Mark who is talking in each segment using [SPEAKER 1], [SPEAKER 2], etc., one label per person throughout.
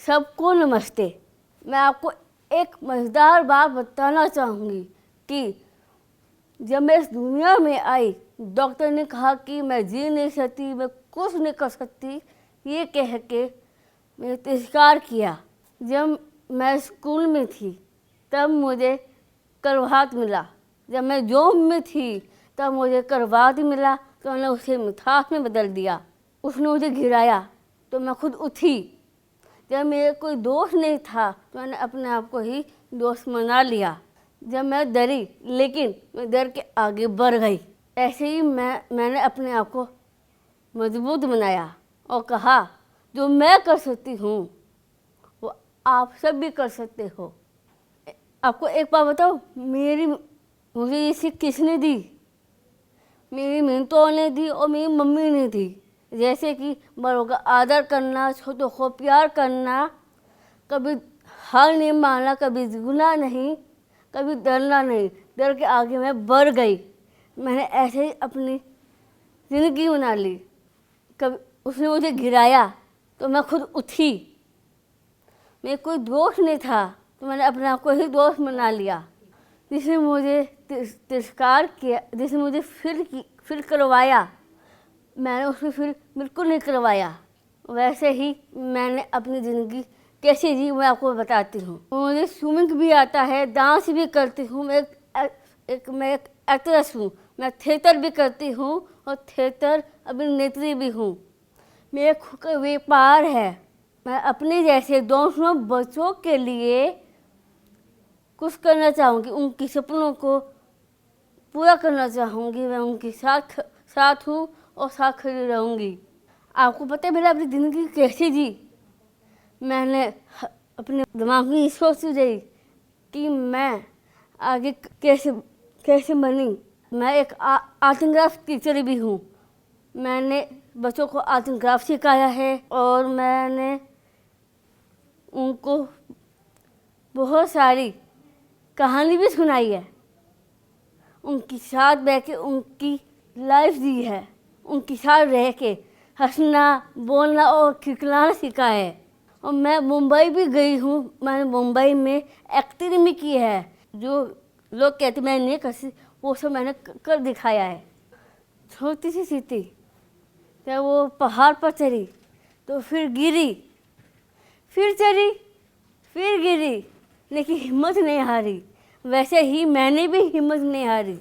[SPEAKER 1] सबको नमस्ते। मैं आपको एक मज़ेदार बात बताना चाहूँगी कि जब मैं इस दुनिया में आई, डॉक्टर ने कहा कि मैं जी नहीं सकती, मैं कुछ नहीं कर सकती, ये कह के मैंने तिरस्कार किया। जब मैं स्कूल में थी तब मुझे करवाट मिला। जब मैं जॉब में थी तब मुझे करवाट मिला, तो मैंने उसे मिठास में बदल दिया। उसने मुझे गिराया तो मैं खुद उठी। जब मेरे कोई दोस्त नहीं था तो मैंने अपने आप को ही दोस्त बना लिया। जब मैं डरी, लेकिन मैं डर के आगे बढ़ गई। ऐसे ही मैंने अपने आप को मजबूत बनाया और कहा जो मैं कर सकती हूँ वो आप सब भी कर सकते हो। आपको एक बात बताओ, मुझे ये सीख किसने दी? मेरी मिन्टों ने दी और मेरी मम्मी ने दी। जैसे कि बड़ों का आदर करना, छोटों को प्यार करना, कभी हार नहीं मानना, कभी झुकना नहीं, कभी डरना नहीं। डर के आगे मैं बढ़ गई। मैंने ऐसे ही अपनी ज़िंदगी बना ली। कभी उसने मुझे गिराया तो मैं खुद उठी। मेरे कोई दोस्त नहीं था तो मैंने अपने आप को ही दोस्त बना लिया। जिसने मुझे तिरस्कार किया, जिसने मुझे फिर करवाया, मैंने उसमें फिर बिल्कुल नहीं करवाया। वैसे ही मैंने अपनी ज़िंदगी कैसे जी मैं आपको बताती हूँ। मुझे स्विमिंग भी आता है, डांस भी करती हूँ। मैं एक एक्ट्रेस हूँ। मैं थिएटर भी करती हूँ और थिएटर अभिनेत्री भी हूँ। मेरे खुद का व्यापार है। मैं अपने जैसे दूसरों बच्चों के लिए कुछ करना चाहूँगी, उनके सपनों को पूरा करना चाहूँगी। मैं उनके साथ हूँ और साथ खड़ी रहूँगी। आपको पता है मैंने अपनी ज़िंदगी कैसे जी? मैंने अपने दिमाग में सोच रही कि मैं आगे कैसे बनी। मैं एक आर्ट एंड क्राफ्ट टीचर भी हूँ। मैंने बच्चों को आर्ट एंड क्राफ्ट सिखाया है और मैंने उनको बहुत सारी कहानी भी सुनाई है। उनके साथ बैठ के उनकी लाइफ दी है। उनके साथ रह के हंसना, बोलना और खिलखिलाना सीखा है। और मैं मुंबई भी गई हूँ। मैंने मुंबई में एक्टिंग भी की है। जो लोग कहते मैं नहीं कर सकती, वो सब मैंने कर दिखाया है। छोटी सी सीटी जब वो पहाड़ पर चढ़ी तो फिर गिरी, फिर चढ़ी, फिर गिरी, लेकिन हिम्मत नहीं हारी। वैसे ही मैंने भी हिम्मत नहीं हारी।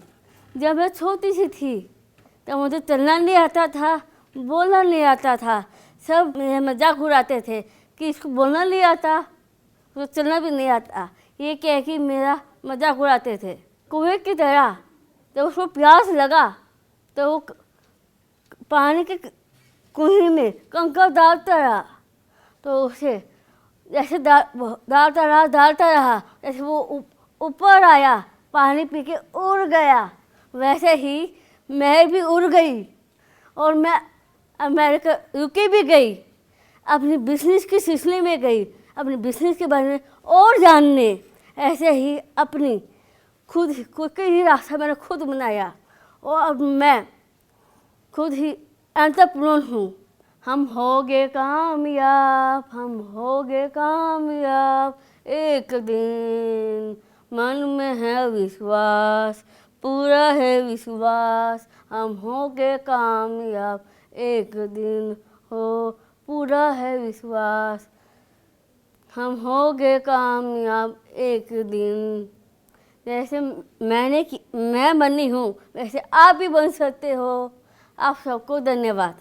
[SPEAKER 1] जब मैं छोटी सी थी तब मुझे चलना नहीं आता था, बोलना नहीं आता था। सब मेरा मजाक उड़ाते थे कि इसको बोलना नहीं आता, तो चलना भी नहीं आता। ये कह के मेरा मजाक उड़ाते थे। कुएं की तरह जब उसको प्यास लगा तो वो पानी के कुएं में कंकड़ डालता रहा, तो उसे जैसे डालता रहा, जैसे वो ऊपर आया, पानी पी के उड़ गया। वैसे ही मैं भी उड़ गई और मैं अमेरिका रुके भी गई। अपनी बिजनेस के सिलसिले में गई, अपने बिजनेस के बारे में और जानने। ऐसे ही अपनी खुद के ही रास्ता मैंने खुद बनाया और अब मैं खुद ही एंटरप्रेन्योर हूँ। हम होंगे कामयाब, हम होंगे कामयाब एक दिन। मन में है विश्वास, पूरा है विश्वास, हम होंगे कामयाब एक दिन। हो पूरा है विश्वास, हम होंगे कामयाब एक दिन। जैसे मैं बनी हूँ वैसे आप भी बन सकते हो। आप सबको धन्यवाद।